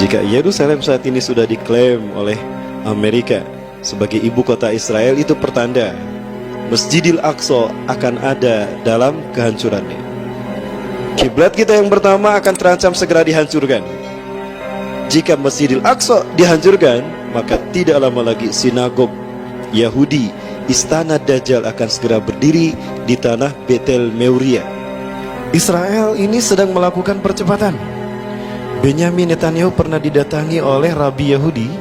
Jika Yerusalem saat ini sudah diklaim oleh Amerika sebagai ibu kota Israel, itu pertanda Masjidil Aqsa akan ada dalam kehancurannya. Kiblat kita yang pertama akan terancam segera dihancurkan. Jika Masjidil Aqsa dihancurkan, maka tidak lama lagi sinagog Yahudi, istana Dajjal akan segera berdiri di tanah Betel Meuria. Israel ini sedang melakukan percepatan. Benyamin Netanyahu pernah didatangi oleh Rabi Yahudi,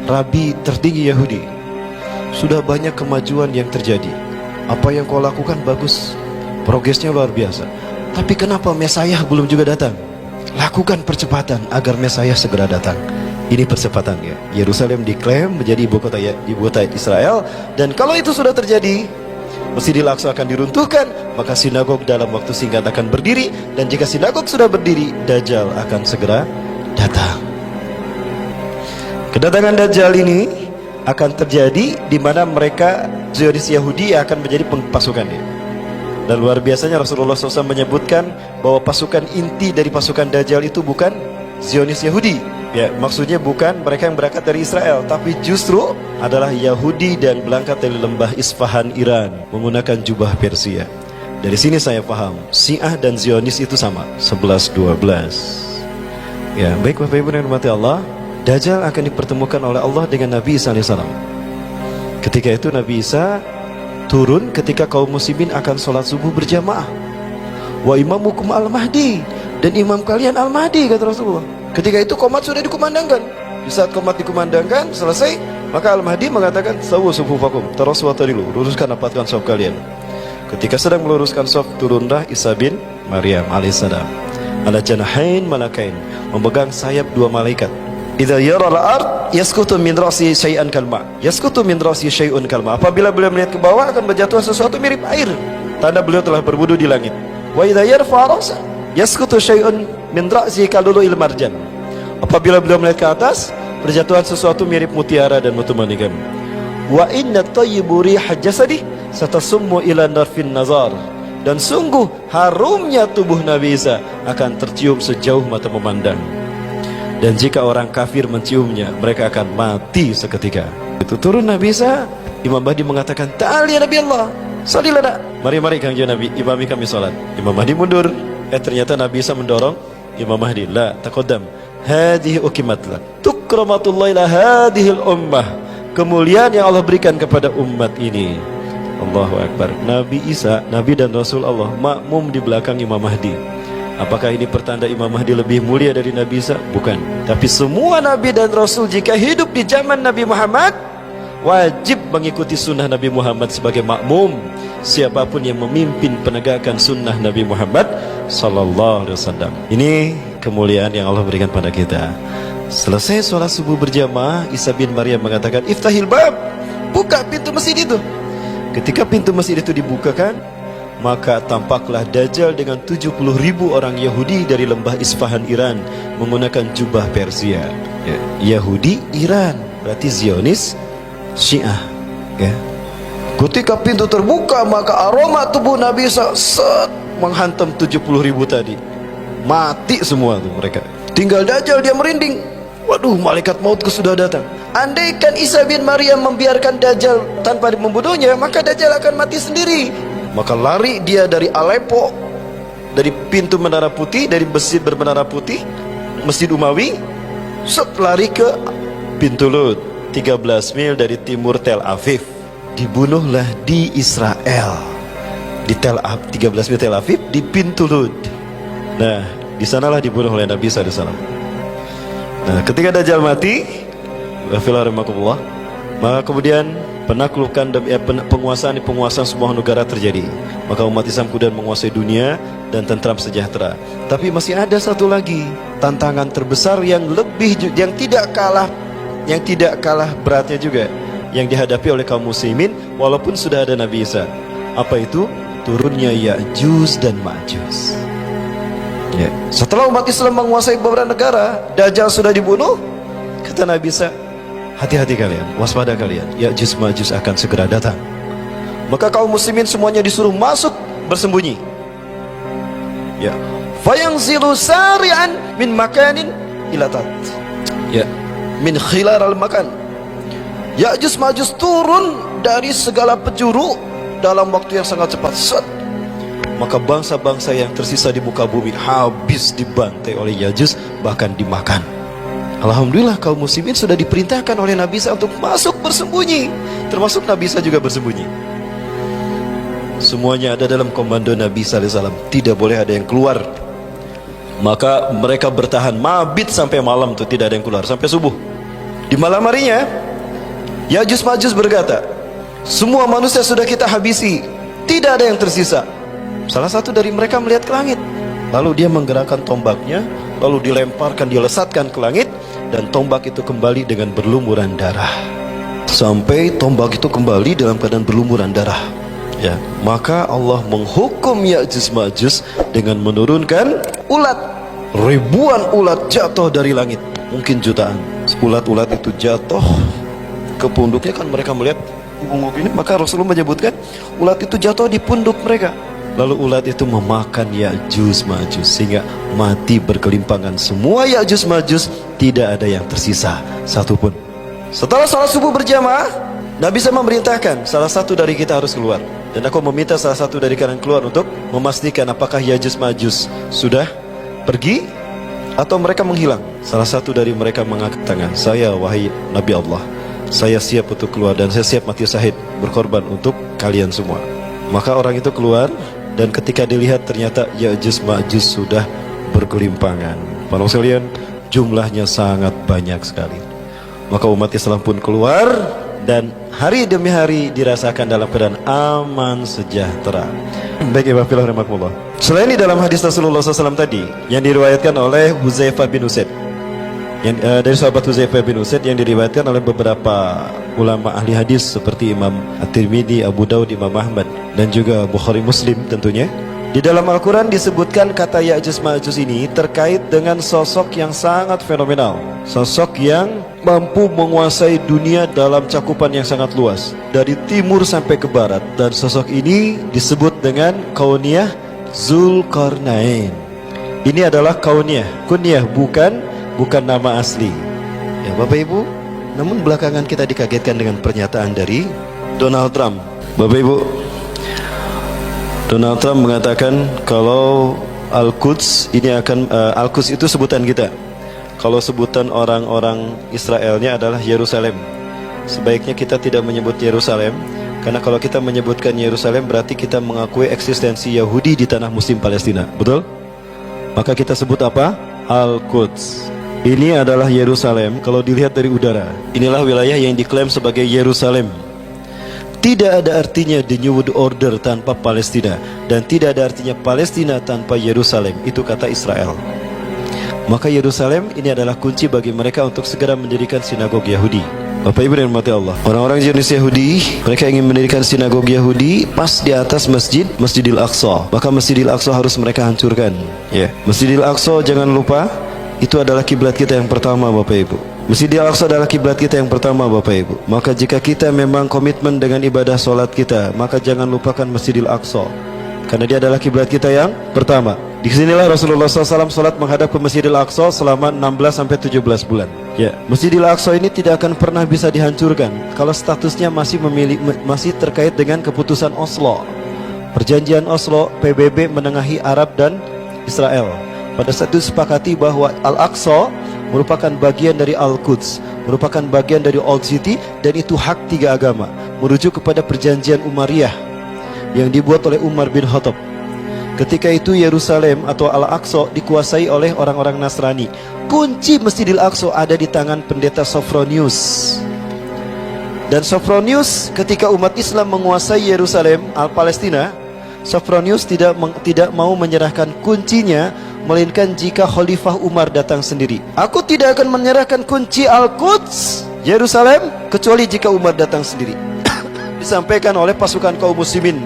Rabi tertinggi Yahudi. Sudah banyak kemajuan yang terjadi. Apa yang kau lakukan bagus, progresnya luar biasa. Tapi kenapa Mesias belum juga datang? Lakukan percepatan agar Mesias segera datang. Ini percepatannya. Yerusalem diklaim menjadi ibu kota Israel, dan kalau itu sudah terjadi, Masjidil Aqsa akan diruntuhkan, maka sinagog dalam waktu singkat akan berdiri, dan jika sinagog sudah berdiri, Dajjal akan segera datang. Kedatangan Dajjal ini akan terjadi di mana mereka Zionis Yahudi akan menjadi pasukannya. Dan luar biasanya Rasulullah SAW menyebutkan bahwa pasukan inti dari pasukan Dajjal itu bukan Zionis Yahudi. Ya, maksudnya bukan mereka yang berangkat dari Israel, tapi justru adalah Yahudi dan berangkat dari lembah Isfahan, Iran, menggunakan jubah Persia. Dari sini saya paham, Syiah dan Zionis itu sama, 11-12. Ya, baik Bapak Ibu yang dirahmati Allah, Dajjal akan dipertemukan oleh Allah dengan Nabi Isa AS. Ketika itu Nabi Isa turun ketika kaum muslimin akan sholat subuh berjamaah. Wa imamukum al-Mahdi, dan imam kalian al-Mahdi, kata Rasulullah. Ketika itu qomat sudah dikumandangkan. Di saat qomat dikumandangkan selesai, maka al-Mahdi mengatakan sawu sufufakum, terus watarilu, luruskan rapatkan shaf kalian. Ketika sedang meluruskan shaf, turunlah Isa bin Maryam alaihissalam ala janahain malakain, memegang sayap dua malaikat. Idza yara al-ard yaskutu min ra'si syai'an kalma, yaskutu min ra'si syai'un kalma. Apabila beliau melihat ke bawah akan berjatuh sesuatu mirip air, tanda beliau telah berwudu di langit. Wa idza yarfa ra'sa yaskutu syai'un min ra'si kalulu'il marjan. Apabila beliau melihat ke atas, berjatuhan sesuatu mirip mutiara dan mutu manikam. Wa inna tayyibu riha jasadi satasummu ila narfin nazar, dan sungguh harumnya tubuh Nabi Isa akan tercium sejauh mata memandang. Dan jika orang kafir menciumnya, mereka akan mati seketika. Itu turun Nabi Isa, Imam Mahdi mengatakan, "Ta'al ya Nabi Allah, shollilah nak." Mari kanjeng Nabi, imami kami salat. Imam Mahdi mundur. Ternyata Nabi Isa mendorong Imam Mahdi, "La taqaddam, hadhihi uqimat lak. Tukramatullahi la hadhil ummah." Kemuliaan yang Allah berikan kepada umat ini. Allahu Akbar. Nabi Isa, Nabi dan Rasul Allah, makmum di belakang Imam Mahdi. Apakah ini pertanda Imam Mahdi lebih mulia dari Nabi Isa? Bukan. Tapi semua Nabi dan Rasul jika hidup di zaman Nabi Muhammad, wajib mengikuti sunnah Nabi Muhammad sebagai makmum. Siapapun yang memimpin penegakan sunnah Nabi Muhammad sallallahu alaihi wasallam. Ini kemuliaan yang Allah berikan pada kita. Selesai sholat subuh berjamaah, Isa bin Maryam mengatakan, "Iftahil bab." Buka pintu masjid itu. Ketika pintu masjid itu dibukakan, maka tampaklah Dajjal dengan 70.000 orang Yahudi dari lembah Isfahan, Iran, menggunakan jubah Persia. Ya, Yahudi Iran, berarti Zionis Syiah. Ya. Ketika pintu terbuka, maka aroma tubuh Nabi Isa menghantam 70.000 tadi. Mati semua tuh mereka. Tinggal Dajjal, dia merinding. Waduh, malaikat maut sudah datang. Andaikan Isa bin Maryam membiarkan Dajjal tanpa membunuhnya, maka Dajjal akan mati sendiri. Maka lari dia dari Aleppo, dari pintu Menara Putih, dari masjid bermenara putih, Masjid Umawi, lari ke pintu Lut, 13 mil dari timur Tel Aviv. Dibunuhlah di Israel, di 13 mil Tel Aviv, di pintu Lut. Nah, di sanalah dibunuh oleh Nabi SAW. Nah, ketika Dajjal mati, maka kemudian penaklukan dan penguasaan sebuah negara terjadi. Maka umat Islam kemudian menguasai dunia dan tentram sejahtera. Tapi masih ada satu lagi tantangan terbesar yang tidak kalah beratnya juga yang dihadapi oleh kaum muslimin walaupun sudah ada Nabi Isa. Apa itu? Turunnya Ya'juj dan Ma'juj. Ya. Setelah umat Islam menguasai beberapa negara, Dajjal sudah dibunuh, kata Nabi Isa, hati-hati kalian, waspada kalian, Ya'juj Ma'juj akan segera datang. Maka kaum muslimin semuanya disuruh masuk bersembunyi. Ya, fayangzilu sari'an min makanin ila tat. min khilaral makan. Ya'juj Ma'juj turun dari segala penjuru dalam waktu yang sangat cepat. Set. Maka bangsa-bangsa yang tersisa di muka bumi habis dibantai oleh Ya'juj, bahkan dimakan. Alhamdulillah kaum muslimin sudah diperintahkan oleh Nabi Isa untuk masuk bersembunyi. Termasuk Nabi Isa juga bersembunyi. Semuanya ada dalam komando Nabi SAW. Tidak boleh ada yang keluar. Maka mereka bertahan mabit sampai malam tuh, tidak ada yang keluar sampai subuh. Di malam harinya Ya'juj Ma'juj berkata, semua manusia sudah kita habisi, tidak ada yang tersisa. Salah satu dari mereka melihat ke langit, lalu dia menggerakkan tombaknya, lalu dilemparkan, dilesatkan ke langit, dan tombak itu kembali dengan berlumuran darah. Sampai tombak itu kembali dalam keadaan berlumuran darah. Ya, maka Allah menghukum Ya'juj Ma'juj dengan menurunkan ulat. Ribuan ulat jatuh dari langit, mungkin jutaan. Ulat-ulat itu jatuh ke punduknya, kan mereka melihat ungu ini, maka Rasulullah menyebutkan ulat itu jatuh di punduk mereka. Lalu ulat itu memakan Ya'juj Ma'juj sehingga mati berkelimpangan. Semua Ya'juj Ma'juj, tidak ada yang tersisa satupun. Setelah salat subuh berjamaah, Nabi SAW memerintahkan salah satu dari kita harus keluar. Dan aku meminta salah satu dari kalian keluar untuk memastikan apakah Ya'juj Ma'juj sudah pergi atau mereka menghilang. Salah satu dari mereka mengangkat tangan, saya wahai Nabi Allah, saya siap untuk keluar dan saya siap mati syahid berkorban untuk kalian semua. Maka orang itu keluar, dan ketika dilihat ternyata Ya'juj Ma'juj sudah berkelimpangan. Para sekalian, jumlahnya sangat banyak sekali. Maka umat Islam pun keluar, dan hari demi hari dirasakan dalam keadaan aman sejahtera. Baik, Ibu Fillah rahimakumullah. Selain di dalam hadis Rasulullah SAW tadi yang diriwayatkan oleh Huzaifah bin Usaid, yang dari sahabat Huzaifah bin Usaid, yang diriwayatkan oleh beberapa ulama ahli hadis seperti Imam At-Tirmidzi, Abu Daud, Imam Ahmad, dan juga Bukhari Muslim tentunya. Di dalam Al-Quran disebutkan kata Ya'juj Ma'juj ini terkait dengan sosok yang sangat fenomenal, sosok yang mampu menguasai dunia dalam cakupan yang sangat luas, dari timur sampai ke barat. Dan sosok ini disebut dengan Kauniyah Zulkarnain. Ini adalah Kauniyah, kunyah, bukan nama asli. Ya Bapak Ibu, namun belakangan kita dikagetkan dengan pernyataan dari Donald Trump. Bapak Ibu, Donald Trump mengatakan kalau Al-Quds ini akan Al-Quds itu sebutan kita. Kalau sebutan orang-orang Israelnya adalah Yerusalem. Sebaiknya kita tidak menyebut Yerusalem, karena kalau kita menyebutkan Yerusalem berarti kita mengakui eksistensi Yahudi di tanah Muslim Palestina. Betul? Maka kita sebut apa? Al-Quds. Ini adalah Yerusalem kalau dilihat dari udara. Inilah wilayah yang diklaim sebagai Yerusalem. Tidak ada artinya the New World Order tanpa Palestina, dan tidak ada artinya Palestina tanpa Yerusalem. Itu kata Israel. Maka Yerusalem ini adalah kunci bagi mereka untuk segera mendirikan sinagog Yahudi. Bapak Ibu dan mati Allah, orang-orang Zionis Yahudi, mereka ingin mendirikan sinagog Yahudi pas di atas Masjidil Aqsa. Maka Masjidil Aqsa harus mereka hancurkan. Ya, Masjidil Aqsa jangan lupa, itu adalah kiblat kita yang pertama Bapak Ibu. Masjidil Aqsa adalah kiblat kita yang pertama Bapak Ibu. Maka jika kita memang komitmen dengan ibadah solat kita, maka jangan lupakan Masjidil Aqsa, karena dia adalah kiblat kita yang pertama. Di sinilah Rasulullah SAW solat menghadap ke Masjidil Aqsa selama 16-17 bulan. Ya, Masjidil Aqsa ini tidak akan pernah bisa dihancurkan kalau statusnya masih terkait dengan keputusan Oslo. Perjanjian Oslo, PBB menengahi Arab dan Israel. Pada saat itu sepakati bahwa Al-Aqsa merupakan bagian dari Al-Quds, merupakan bagian dari Old City, dan itu hak tiga agama, merujuk kepada perjanjian Umayyah yang dibuat oleh Umar bin Khattab. Ketika itu Yerusalem atau Al-Aqsa dikuasai oleh orang-orang Nasrani. Kunci Masjidil Aqsa ada di tangan pendeta Sophronius. Dan Sophronius ketika umat Islam menguasai Yerusalem, Palestina, Sophronius tidak mau menyerahkan kuncinya, melainkan jika Khalifah Umar datang sendiri. Aku tidak akan menyerahkan kunci Al-Quds, Yerusalem, kecuali jika Umar datang sendiri. Disampaikan oleh pasukan kaum muslimin,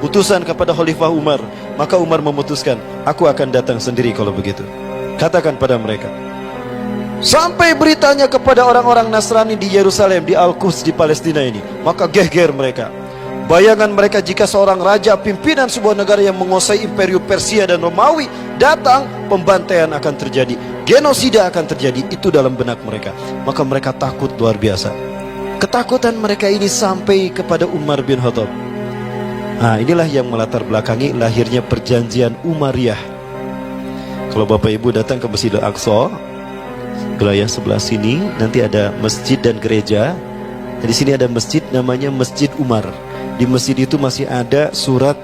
utusan kepada Khalifah Umar. Maka Umar memutuskan, aku akan datang sendiri kalau begitu. Katakan pada mereka. Sampai beritanya kepada orang-orang Nasrani di Yerusalem, di Al-Quds, di Palestina ini. Maka geger mereka. Bayangan mereka jika seorang raja pimpinan sebuah negara yang menguasai imperium Persia dan Romawi datang, pembantaian akan terjadi, genosida akan terjadi. Itu dalam benak mereka. Maka mereka takut luar biasa. Ketakutan mereka ini sampai kepada Umar bin Khattab. Nah, inilah yang melatar belakangi lahirnya perjanjian Umayyah. Kalau Bapak Ibu datang ke Masjid Al-Aqsa, wilayah sebelah sini nanti ada masjid dan gereja. Di sini ada masjid namanya Masjid Umar. Di masjid itu masih ada surat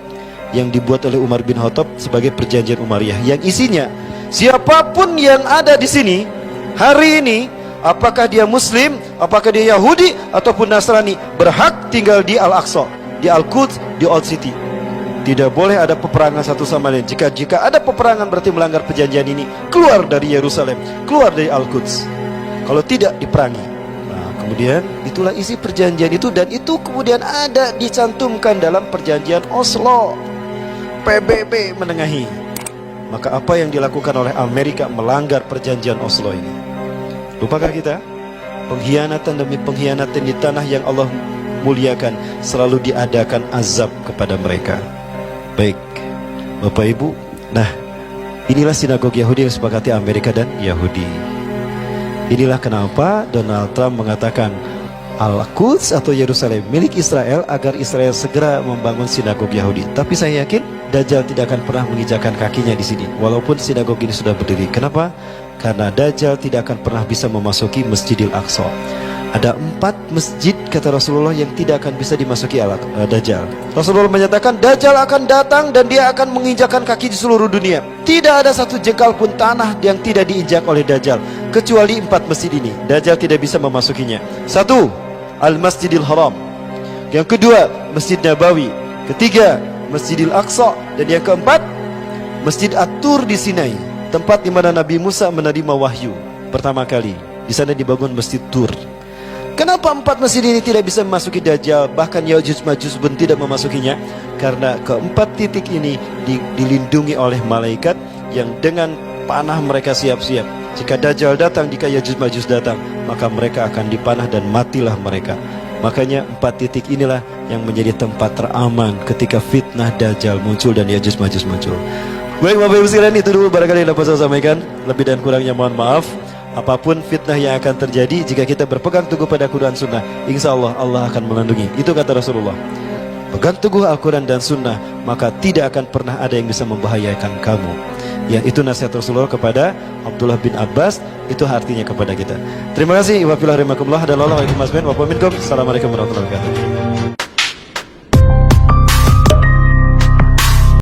yang dibuat oleh Umar bin Khattab sebagai perjanjian Umayyah, yang isinya siapapun yang ada di sini hari ini, apakah dia Muslim, apakah dia Yahudi ataupun Nasrani, berhak tinggal di Al-Aqsa, di Al-Quds, di Old City. Tidak boleh ada peperangan satu sama lain. Jika ada peperangan berarti melanggar perjanjian ini, keluar dari Yerusalem, keluar dari Al-Quds. Kalau tidak, diperangi. Kemudian itulah isi perjanjian itu, dan itu kemudian ada dicantumkan dalam perjanjian Oslo. PBB menengahi. Maka apa yang dilakukan oleh Amerika melanggar perjanjian Oslo ini? Lupakah kita? Pengkhianatan demi pengkhianatan di tanah yang Allah muliakan, selalu diadakan azab kepada mereka. Baik, Bapak Ibu. Nah, inilah sinagog Yahudi yang sepakati Amerika dan Yahudi. Inilah kenapa Donald Trump mengatakan Al-Quds atau Yerusalem milik Israel, agar Israel segera membangun sinagog Yahudi. Tapi saya yakin Dajjal tidak akan pernah menginjakan kakinya di sini, walaupun sinagog ini sudah berdiri. Kenapa? Karena Dajjal tidak akan pernah bisa memasuki Masjidil Aqsa. Ada 4 masjid kata Rasulullah yang tidak akan bisa dimasuki Dajjal. Rasulullah menyatakan Dajjal akan datang dan dia akan menginjakkan kaki di seluruh dunia. Tidak ada satu jengkal pun tanah yang tidak diinjak oleh Dajjal, kecuali 4 masjid ini. Dajjal tidak bisa memasukinya. 1. Al-Masjidil Haram. Yang kedua, Masjid Nabawi. Ketiga, Masjidil Aqsa. Dan yang keempat, Masjid At-Tur di Sinai, tempat di mana Nabi Musa menerima wahyu pertama kali. Di sana dibangun Masjid Tur. Kenapa 4 masjid ini tidak bisa memasuki Dajjal, bahkan Ya'juj Ma'juj pun tidak memasukinya? Karena keempat titik ini dilindungi oleh malaikat yang dengan panah mereka siap-siap. Jika Dajjal datang, jika Ya'juj Ma'juj datang, maka mereka akan dipanah dan matilah mereka. Makanya 4 titik inilah yang menjadi tempat teraman ketika fitnah Dajjal muncul dan Ya'juj Ma'juj muncul. Baik Bapak Ibu sekalian, itu dulu barangkali yang dapat saya sampaikan. Lebih dan kurangnya mohon maaf. Apapun fitnah yang akan terjadi, jika kita berpegang teguh pada Quran Sunnah, insya Allah Allah akan melindungi. Itu kata Rasulullah. Pegang teguh Al-Quran dan Sunnah, maka tidak akan pernah ada yang bisa membahayakan kamu. Ya, itu nasihat Rasulullah kepada Abdullah bin Abbas. Itu artinya kepada kita. Terima kasih. Wabillahi taufiq wal hidayah. Assalamualaikum warahmatullahi wabarakatuh.